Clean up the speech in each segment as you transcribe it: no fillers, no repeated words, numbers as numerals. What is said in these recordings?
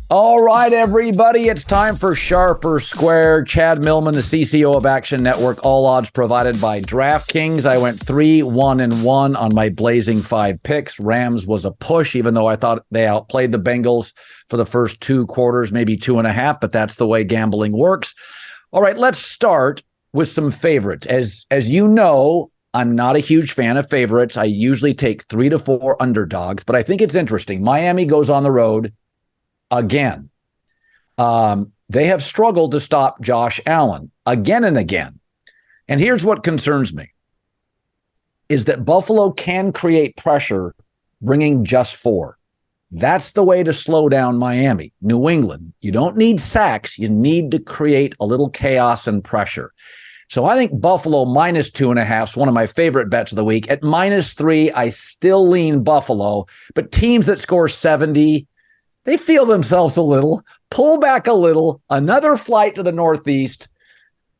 All right, everybody, it's time for Sharper Square. Chad Millman, the CCO of Action Network, all odds provided by DraftKings. I went 3-1-1 on my blazing 5 picks. Rams was a push, even though I thought they outplayed the Bengals for the first 2 quarters, maybe 2.5, but that's the way gambling works. All right, let's start with some favorites. As you know, I'm not a huge fan of favorites. I usually take 3 to 4 underdogs, but I think it's interesting. Miami goes on the road again. They have struggled to stop Josh Allen again and again. And here's what concerns me, is that Buffalo can create pressure bringing just 4. That's the way to slow down Miami. New England, you don't need sacks. You need to create a little chaos and pressure. So I think Buffalo minus 2.5 is one of my favorite bets of the week. At minus 3, I still lean Buffalo, but teams that score 70, they feel themselves a little, pull back a little, another flight to the Northeast.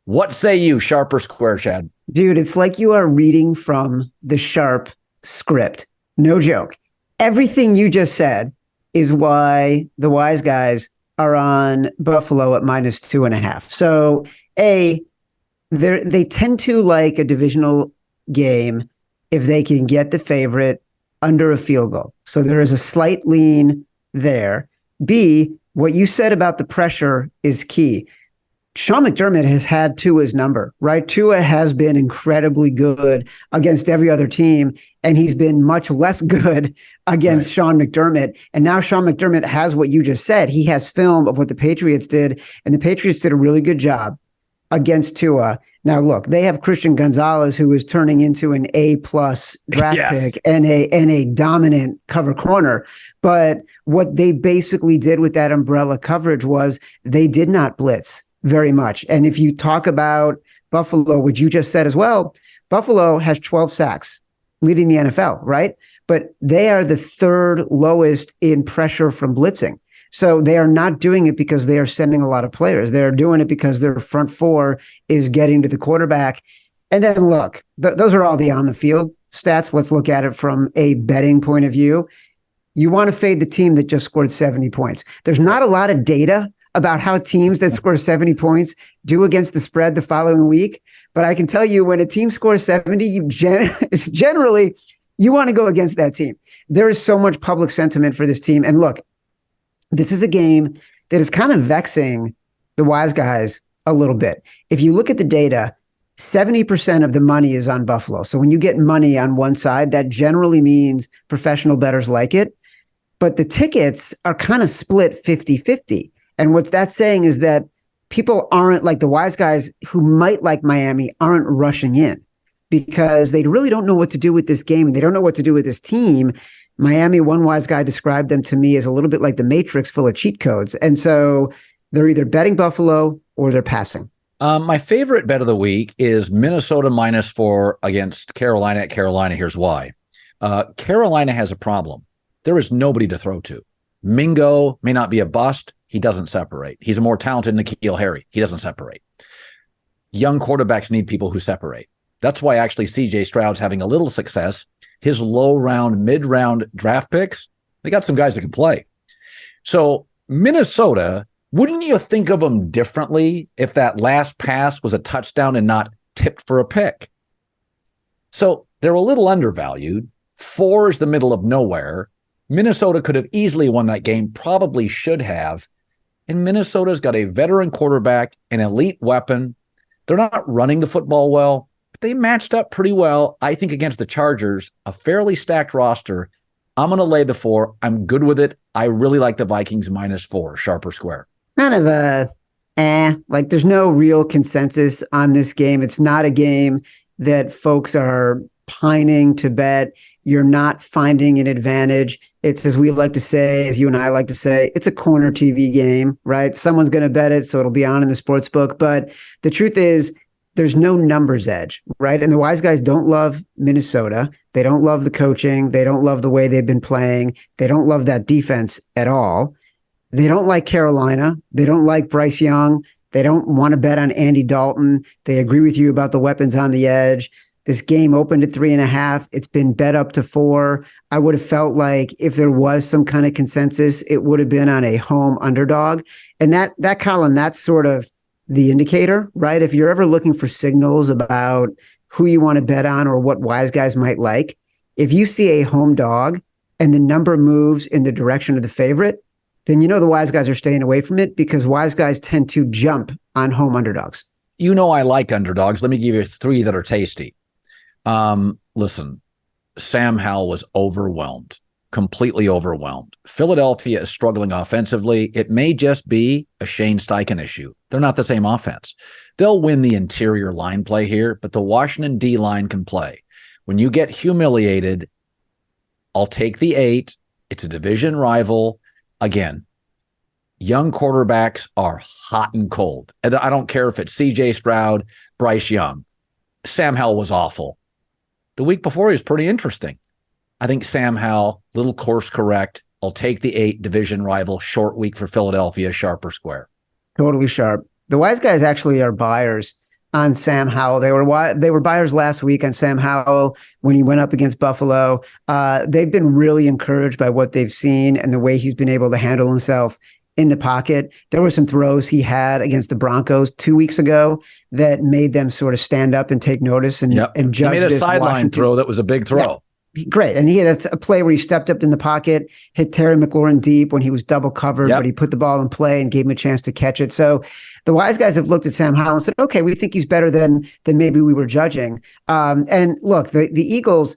What say you, Sharper Square, Chad? Dude, it's like you are reading from the Sharp script. No joke. Everything you just said is why the wise guys are on Buffalo at minus 2.5. So, they tend to like a divisional game if they can get the favorite under a field goal. So there is a slight lean there. B, what you said about the pressure is key. Sean McDermott has had Tua's number, right? Tua has been incredibly good against every other team, and he's been much less good against Sean McDermott. And now Sean McDermott has what you just said. He has film of what the Patriots did, and the Patriots did a really good job against Tua. Now, look, they have Christian Gonzalez, who is turning into an A-plus draft pick and a dominant cover corner. But what they basically did with that umbrella coverage was they did not blitz very much. And if you talk about Buffalo, what you just said as well, Buffalo has 12 sacks, leading the NFL, right? But they are the 3rd lowest in pressure from blitzing. So they are not doing it because they are sending a lot of players. They're doing it because their front 4 is getting to the quarterback. And then look, those are all the on the field stats. Let's look at it from a betting point of view. You want to fade the team that just scored 70 points. There's not a lot of data about how teams that score 70 points do against the spread the following week. But I can tell you, when a team scores 70, you generally, you want to go against that team. There is so much public sentiment for this team. And look, this is a game that is kind of vexing the wise guys a little bit. If you look at the data, 70% of the money is on Buffalo. So when you get money on one side, that generally means professional bettors like it. But the tickets are kind of split 50-50. And what that's saying is that people aren't, like the wise guys who might like Miami, aren't rushing in because they really don't know what to do with this game and they don't know what to do with this team. Miami, one wise guy described them to me as a little bit like the Matrix full of cheat codes. And so they're either betting Buffalo or they're passing. My favorite bet of the week is Minnesota minus 4 against Carolina at Carolina. Here's why. Carolina has a problem. There is nobody to throw to. Mingo may not be a bust. He doesn't separate. He's a more talented N'Keal Harry. He doesn't separate. Young quarterbacks need people who separate. That's why actually CJ Stroud's having a little success. His low-round, mid-round draft picks, they got some guys that can play. So Minnesota, wouldn't you think of them differently if that last pass was a touchdown and not tipped for a pick? So they're a little undervalued. 4 is the middle of nowhere. Minnesota could have easily won that game, probably should have. And Minnesota's got a veteran quarterback, an elite weapon. They're not running the football well. They matched up pretty well, I think, against the Chargers, a fairly stacked roster. I'm going to lay the 4. I'm good with it. I really like the Vikings minus 4, Sharper Square. Kind of like there's no real consensus on this game. It's not a game that folks are pining to bet. You're not finding an advantage. It's, as we like to say, as you and I like to say, it's a corner TV game, right? Someone's going to bet it, so it'll be on in the sports book. But the truth is, there's no numbers edge, right? And the wise guys don't love Minnesota. They don't love the coaching. They don't love the way they've been playing. They don't love that defense at all. They don't like Carolina. They don't like Bryce Young. They don't want to bet on Andy Dalton. They agree with you about the weapons on the edge. This game opened at 3.5. It's been bet up to 4. I would have felt like if there was some kind of consensus, it would have been on a home underdog. And that Colin, that's sort of the indicator, right? If you're ever looking for signals about who you want to bet on or what wise guys might like, if you see a home dog and the number moves in the direction of the favorite, then you know the wise guys are staying away from it, because wise guys tend to jump on home underdogs. You know I like underdogs. Let me give you 3 that are tasty. Listen, Sam Howell was overwhelmed, completely overwhelmed. Philadelphia is struggling offensively. It may just be a Shane Steichen issue. They're not the same offense. They'll win the interior line play here, but the Washington D line can play. When you get humiliated, I'll take the 8. It's a division rival. Again, young quarterbacks are hot and cold. And I don't care if it's CJ Stroud, Bryce Young. Sam Howell was awful. The week before, he was pretty interesting. I think Sam Howell, little course correct. I'll take the 8, division rival, short week for Philadelphia, sharp or square. Totally sharp. The wise guys actually are buyers on Sam Howell. They were buyers last week on Sam Howell when he went up against Buffalo. They've been really encouraged by what they've seen and the way he's been able to handle himself in the pocket. There were some throws he had against the Broncos 2 weeks ago that made them sort of stand up and take notice and judge. He made a sideline throw that was a big throw. Yeah, great. And he had a play where he stepped up in the pocket, hit Terry McLaurin deep when he was double covered, but he put the ball in play and gave him a chance to catch it. So the wise guys have looked at Sam Howell and said, okay, we think he's better than maybe we were judging. And look, the Eagles,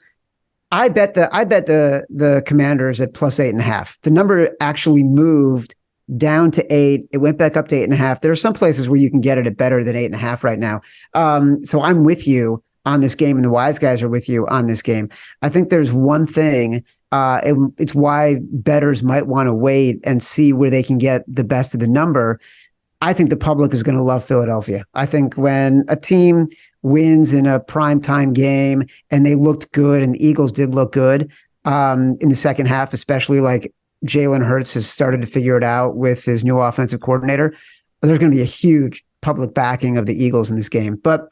I bet the Commanders at plus 8.5. The number actually moved down to 8. It went back up to 8.5. There are some places where you can get it at better than 8.5 right now. So I'm with you on this game, and the wise guys are with you on this game. I think there's one thing, it's why bettors might want to wait and see where they can get the best of the number. I think the public is going to love Philadelphia. I think when a team wins in a primetime game and they looked good, and the Eagles did look good in the second half, especially like Jalen Hurts has started to figure it out with his new offensive coordinator, there's going to be a huge public backing of the Eagles in this game. But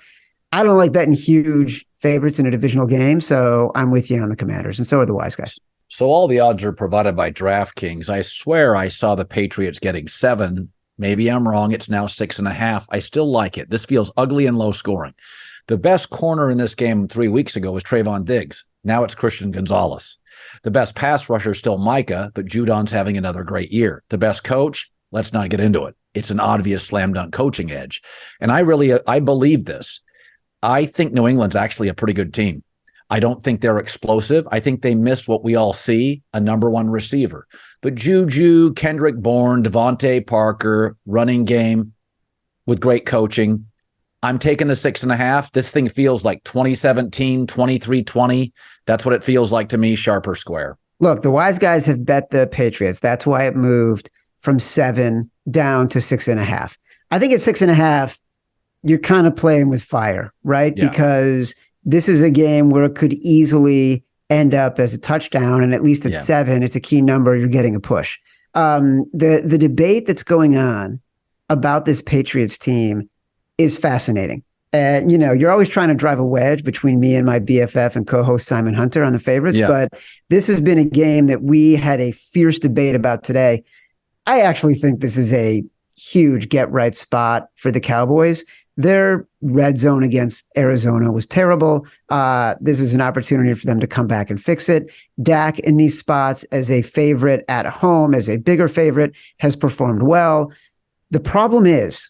I don't like betting huge favorites in a divisional game, so I'm with you on the Commanders, and so are the wise guys. So all the odds are provided by DraftKings. I swear I saw the Patriots getting 7. Maybe I'm wrong. It's now 6.5. I still like it. This feels ugly and low scoring. The best corner in this game 3 weeks ago was Trayvon Diggs. Now it's Christian Gonzalez. The best pass rusher is still Micah, but Judon's having another great year. The best coach, let's not get into it. It's an obvious slam dunk coaching edge. And I believe this. I think New England's actually a pretty good team. I don't think they're explosive. I think they miss what we all see, a number 1 receiver. But Juju, Kendrick Bourne, Devontae Parker, running game with great coaching. I'm taking the 6.5. This thing feels like 2017, 23-20. That's what it feels like to me, sharp or square. Look, the wise guys have bet the Patriots. That's why it moved from 7 down to 6.5. I think at 6.5, you're kind of playing with fire, right? Yeah. Because this is a game where it could easily end up as a touchdown, and at least at 7, it's a key number. You're getting a push. The debate that's going on about this Patriots team is fascinating. And, you're always trying to drive a wedge between me and my BFF and co-host Simon Hunter on the favorites, but this has been a game that we had a fierce debate about today. I actually think this is a huge get-right spot for the Cowboys. Their red zone against Arizona was terrible. This is an opportunity for them to come back and fix it. Dak in these spots as a favorite at home, as a bigger favorite, has performed well. The problem is,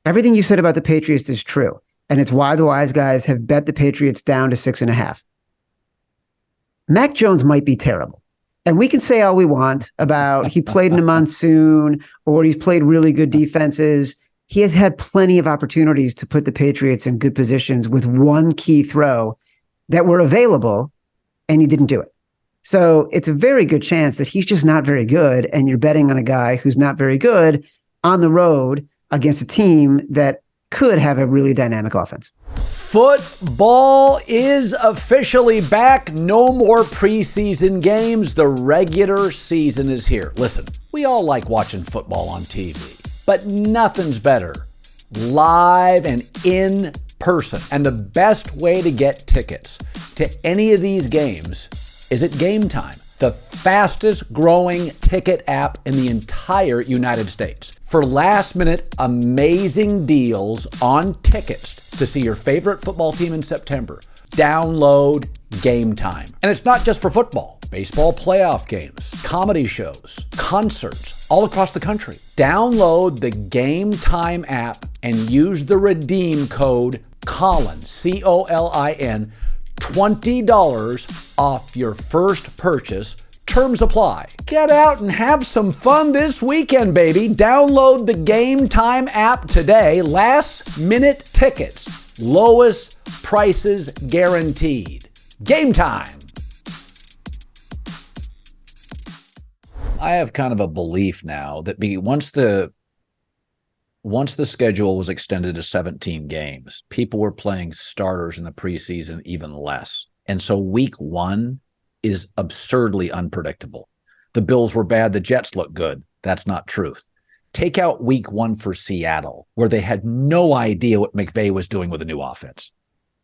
everything you said about the Patriots is true, and it's why the wise guys have bet the Patriots down to 6.5. Mac Jones might be terrible. And we can say all we want about he played in a monsoon or he's played really good defenses. He has had plenty of opportunities to put the Patriots in good positions with one key throw that were available, and he didn't do it. So it's a very good chance that he's just not very good, and you're betting on a guy who's not very good on the road against a team that could have a really dynamic offense. Football is officially back. No more preseason games. The regular season is here. Listen, we all like watching football on TV, but nothing's better live and in person. And the best way to get tickets to any of these games is at Game Time, the fastest growing ticket app in the entire United States. For last-minute amazing deals on tickets to see your favorite football team in September, download Game Time. And it's not just for football. Baseball playoff games, comedy shows, concerts all across the country. Download the Game Time app and use the redeem code Colin, COLIN, $20 off your first purchase. Terms apply. Get out and have some fun this weekend, baby. Download the Game Time app today. Last minute tickets. Lowest prices guaranteed. Game Time. I have kind of a belief now that once the schedule was extended to 17 games, people were playing starters in the preseason even less. And so week one is absurdly unpredictable. The Bills were bad. The Jets look good. That's not truth. Take out week one for Seattle, where they had no idea what McVay was doing with a new offense.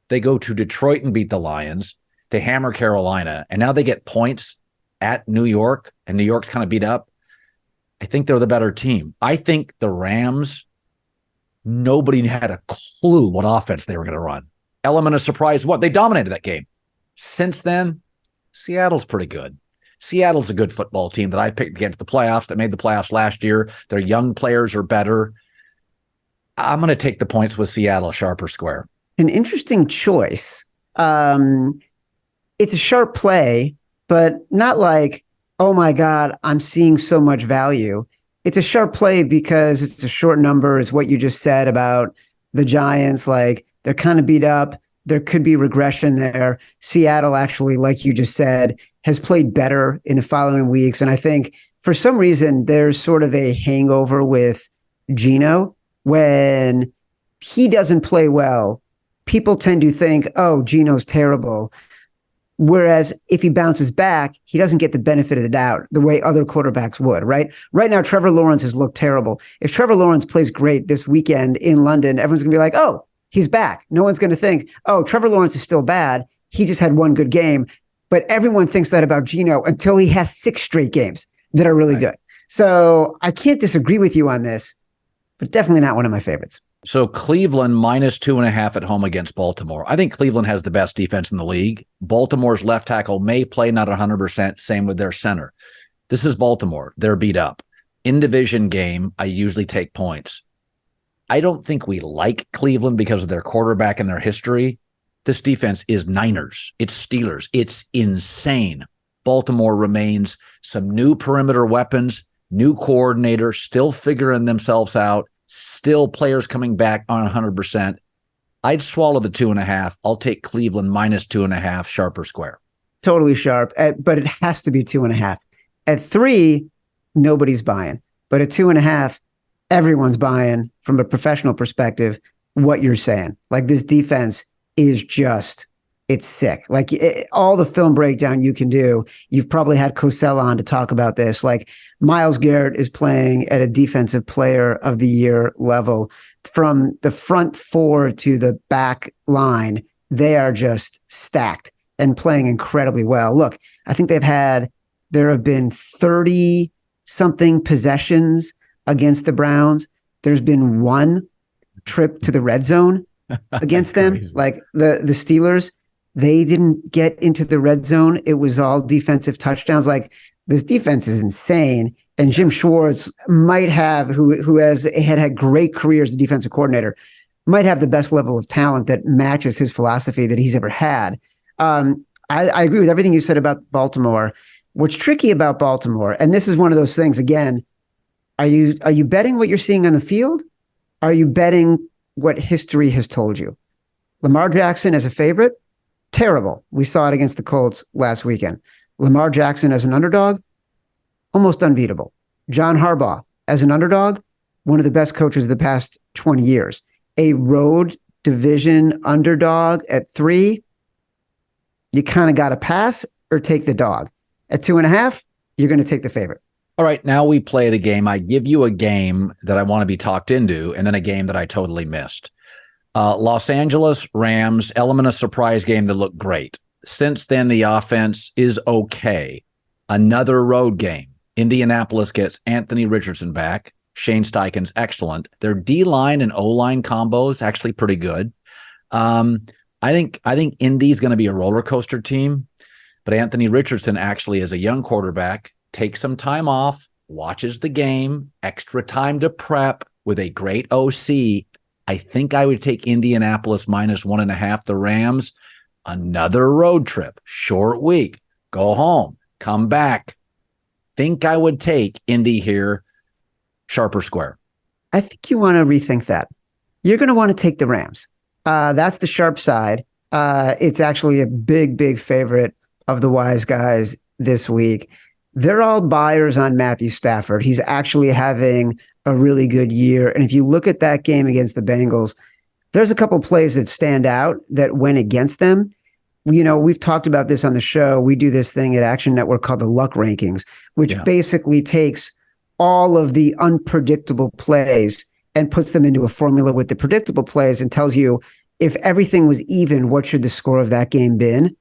They go to Detroit and beat the Lions. They hammer Carolina, and now they get points at New York, and New York's kind of beat up. I think they're the better team. I think the Rams, nobody had a clue what offense they were going to run. Element of surprise, what? They dominated that game. Since then, Seattle's pretty good. Seattle's a good football team that I picked against the playoffs, that made the playoffs last year. Their young players are better. I'm going to take the points with Seattle, sharp or square. An interesting choice. It's a sharp play, but not like, oh my God, I'm seeing so much value. It's a sharp play because it's a short number, is what you just said about the Giants. Like, they're kind of beat up. There could be regression there. Seattle, actually, like you just said, has played better in the following weeks. And I think for some reason, there's sort of a hangover with Geno. When he doesn't play well, people tend to think, oh, Geno's terrible. Whereas if he bounces back, he doesn't get the benefit of the doubt the way other quarterbacks would, right? Right now, Trevor Lawrence has looked terrible. If Trevor Lawrence plays great this weekend in London, everyone's going to be like, oh, he's back. No one's going to think, oh, Trevor Lawrence is still bad. He just had one good game. But everyone thinks that about Geno until he has 6 straight games that are really good. So I can't disagree with you on this, but definitely not one of my favorites. So Cleveland -2.5 at home against Baltimore. I think Cleveland has the best defense in the league. Baltimore's left tackle may play, not 100%. Same with their center. This is Baltimore. They're beat up. In division game, I usually take points. I don't think we like Cleveland because of their quarterback and their history. This defense is Niners. It's Steelers. It's insane. Baltimore remains some new perimeter weapons, new coordinator, still figuring themselves out. Still players coming back on 100%. I'd swallow the 2.5. I'll take Cleveland -2.5, sharp or square. Totally sharp, but it has to be 2.5. At 3, nobody's buying. But at 2.5, everyone's buying from a professional perspective what you're saying. Like, this defense is just, it's sick. Like, all the film breakdown you can do, you've probably had Cosell on to talk about this. Like, Myles Garrett is playing at a defensive player of the year level. From the front 4 to the back line, they are just stacked and playing incredibly well. Look, I think there have been 30 something possessions against the Browns. There's been 1 trip to the red zone against them. Like, the Steelers, they didn't get into the red zone. It was all defensive touchdowns. Like, this defense is insane. And Jim Schwartz might have, who had great career as a defensive coordinator, might have the best level of talent that matches his philosophy that he's ever had. I agree with everything you said about Baltimore. What's tricky about Baltimore, and this is one of those things, again, are you betting what you're seeing on the field? Are you betting what history has told you? Lamar Jackson as a favorite? Terrible. We saw it against the Colts last weekend. Lamar Jackson as an underdog? Almost unbeatable. John Harbaugh as an underdog? One of the best coaches of the past 20 years. A road division underdog at 3? You kind of got to pass or take the dog. At 2.5, you're going to take the favorite. All right, now we play the game. I give you a game that I want to be talked into, and then a game that I totally missed. Los Angeles Rams, element of surprise game that looked great. Since then, the offense is okay. Another road game. Indianapolis gets Anthony Richardson back. Shane Steichen's excellent. Their D-line and O-line combo is actually pretty good. I think Indy's going to be a roller coaster team, but Anthony Richardson actually, as a young quarterback, takes some time off, watches the game, extra time to prep with a great OC. I think I would take Indianapolis -1.5. The Rams, another road trip, short week, go home, come back. Think I would take Indy here, sharp or square. I think you want to rethink that. You're going to want to take the Rams. That's the sharp side. It's actually a big favorite of the wise guys this week. They're all buyers on Matthew Stafford. He's actually having a really good year. And if you look at that game against the Bengals, there's a couple plays that stand out that went against them. You know, we've talked about this on the show. We do this thing at Action Network called the Luck Rankings, which basically takes all of the unpredictable plays and puts them into a formula with the predictable plays and tells you if everything was even, what should the score of that game been?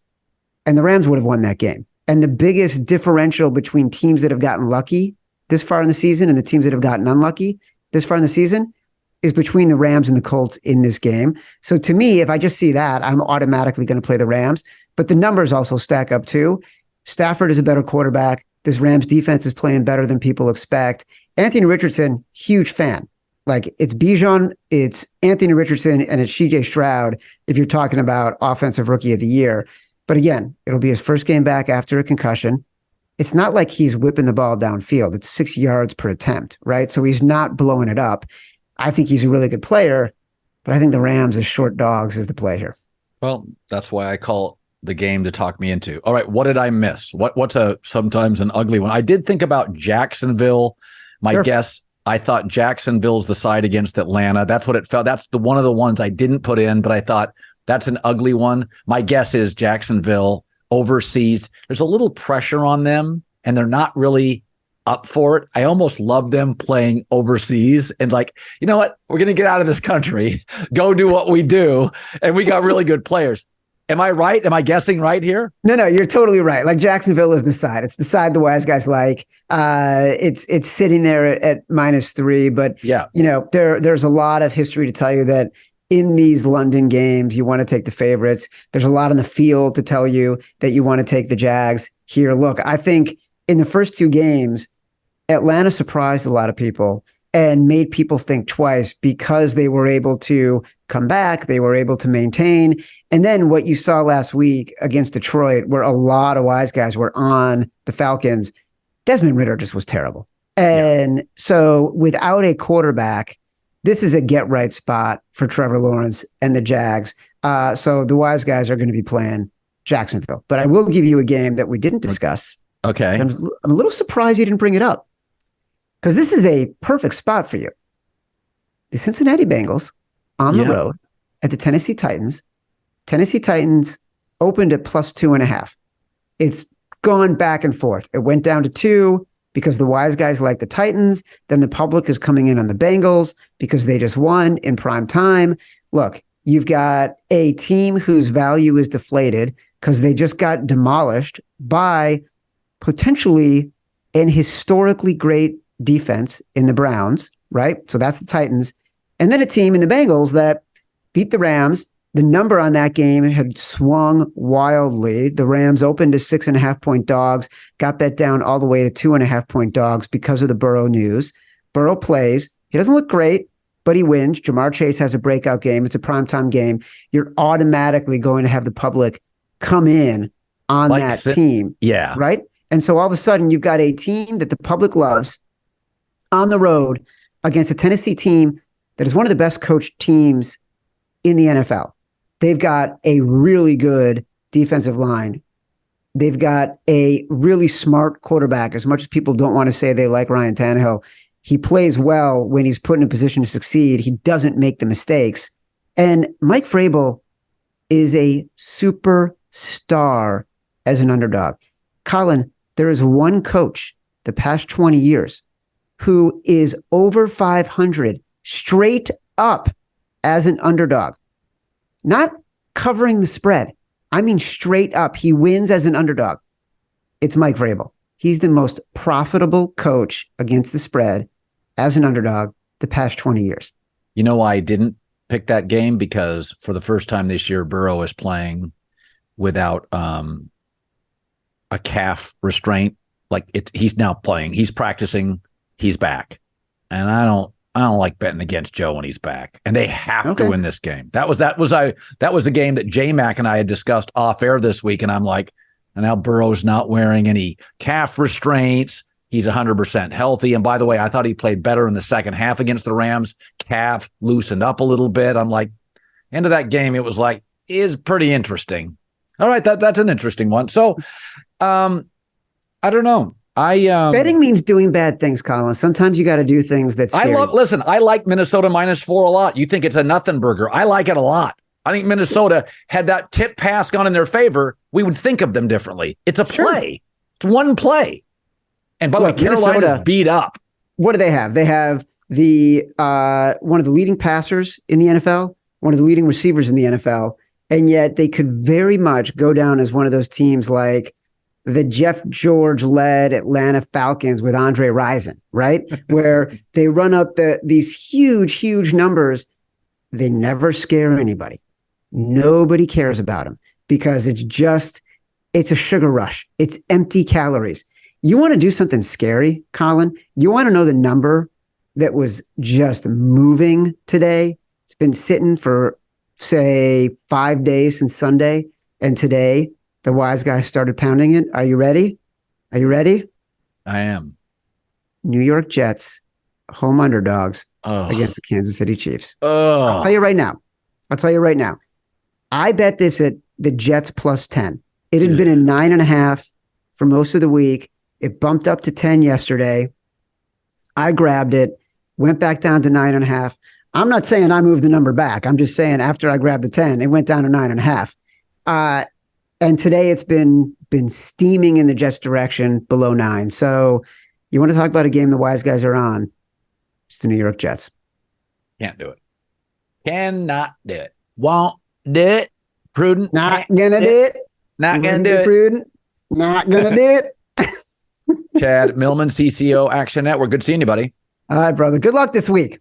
And the Rams would have won that game. And the biggest differential between teams that have gotten lucky this far in the season and the teams that have gotten unlucky this far in the season is between the Rams and the Colts in this game. So to me, if I just see that, I'm automatically going to play the Rams. But the numbers also stack up too. Stafford is a better quarterback. This Rams defense is playing better than people expect. Anthony Richardson, huge fan. Like, it's Bijan, it's Anthony Richardson, and it's CJ Stroud if you're talking about offensive rookie of the year. But again, it'll be his first game back after a concussion. It's not like he's whipping the ball downfield. It's 6 yards per attempt, right? So he's not blowing it up. I think he's a really good player, but I think the Rams as short dogs is the play here. Well, that's why I call the game to talk me into. All right, what did I miss? What's sometimes an ugly one? I did think about Jacksonville. My guess, I thought Jacksonville's the side against Atlanta. That's what it felt. That's one of the ones I didn't put in, but I thought that's an ugly one. My guess is Jacksonville overseas. There's a little pressure on them, and they're not really up for it. I almost love them playing overseas and like, you know what? We're going to get out of this country, go do what we do. And we got really good players. Am I right? Am I guessing right here? No, you're totally right. Like, Jacksonville is the side. It's the side the wise guys like. It's sitting there at -3, but yeah, you know, there's a lot of history to tell you that in these London games, you want to take the favorites. There's a lot on the field to tell you that you want to take the Jags here. Look, I think in the first two games, Atlanta surprised a lot of people and made people think twice because they were able to come back. They were able to maintain. And then what you saw last week against Detroit, where a lot of wise guys were on the Falcons, Desmond Ridder just was terrible. And so without a quarterback, this is a get right spot for Trevor Lawrence and the Jags. So the wise guys are going to be playing Jacksonville. But I will give you a game that we didn't discuss. Okay. I'm a little surprised you didn't bring it up, because this is a perfect spot for you. The Cincinnati Bengals on the road at the Tennessee Titans. Tennessee Titans opened at +2.5. It's gone back and forth. It went down to 2 because the wise guys like the Titans. Then the public is coming in on the Bengals because they just won in prime time. Look, you've got a team whose value is deflated because they just got demolished by potentially an historically great defense in the Browns, right? So that's the Titans. And then a team in the Bengals that beat the Rams. The number on that game had swung wildly. The Rams opened as 6.5-point dogs, got bet down all the way to 2.5-point dogs because of the Burrow news. Burrow plays. He doesn't look great, but he wins. Jamar Chase has a breakout game. It's a primetime game. You're automatically going to have the public come in on that team. Yeah. Right? And so all of a sudden, you've got a team that the public loves on the road against a Tennessee team that is one of the best coached teams in the NFL. They've got a really good defensive line. They've got a really smart quarterback. As much as people don't want to say they like Ryan Tannehill, he plays well when he's put in a position to succeed. He doesn't make the mistakes. And Mike Vrabel is a superstar as an underdog. Colin, there is one coach the past 20 years who is over 500 straight up as an underdog. not covering the spread. I mean, straight up, he wins as an underdog. It's Mike Vrabel. He's the most profitable coach against the spread as an underdog the past 20 years. You know why I didn't pick that game? Because for the first time this year, Burrow is playing without a calf restraint. Like he's now playing. He's practicing. He's back. And I don't like betting against Joe when he's back. And they have to win this game. That was a game that J-Mac and I had discussed off air this week. And I'm like, and now Burrow's not wearing any calf restraints. He's 100% healthy. And by the way, I thought he played better in the second half against the Rams. Calf loosened up a little bit. I'm like, end of that game, it was like, is pretty interesting. All right, that's an interesting one. So, I don't know. Betting means doing bad things, Colin. Sometimes you got to do things that scare you. Listen, I like Minnesota -4 a lot. You think it's a nothing burger. I like it a lot. I think Minnesota, had that tip pass gone in their favor, we would think of them differently. It's a play. It's one play. And by the way, Carolina's beat up. What do they have? They have the one of the leading passers in the NFL, one of the leading receivers in the NFL, and yet they could very much go down as one of those teams like the Jeff George-led Atlanta Falcons with Andre Rison, right? Where they run up these huge, huge numbers. They never scare anybody. Nobody cares about them because it's a sugar rush. It's empty calories. You want to do something scary, Colin? You want to know the number that was just moving today? It's been sitting for, say, 5 days since Sunday. And today, the wise guy started pounding it. Are you ready? Are you ready? I am. New York Jets, home underdogs against the Kansas City Chiefs. I'll tell you right now. I bet this at the Jets +10. It had been a 9.5 for most of the week. It bumped up to 10 yesterday. I grabbed it, went back down to 9.5. I'm not saying I moved the number back. I'm just saying after I grabbed the 10, it went down to 9.5. And today it's been steaming in the Jets direction below 9. So you want to talk about a game the wise guys are on? It's the New York Jets. Can't do it. Cannot do it. Won't do it. Prudent. Not gonna do it. Not gonna do it. Prudent. Not gonna do it. Chad Millman, CCO Action Network. Good seeing you, buddy. All right, brother. Good luck this week.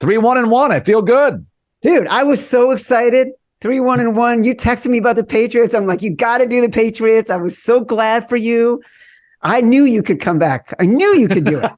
3-1-1. I feel good. Dude, I was so excited. 3-1-1. You texted me about the Patriots. I'm like, you got to do the Patriots. I was so glad for you. I knew you could come back. I knew you could do it.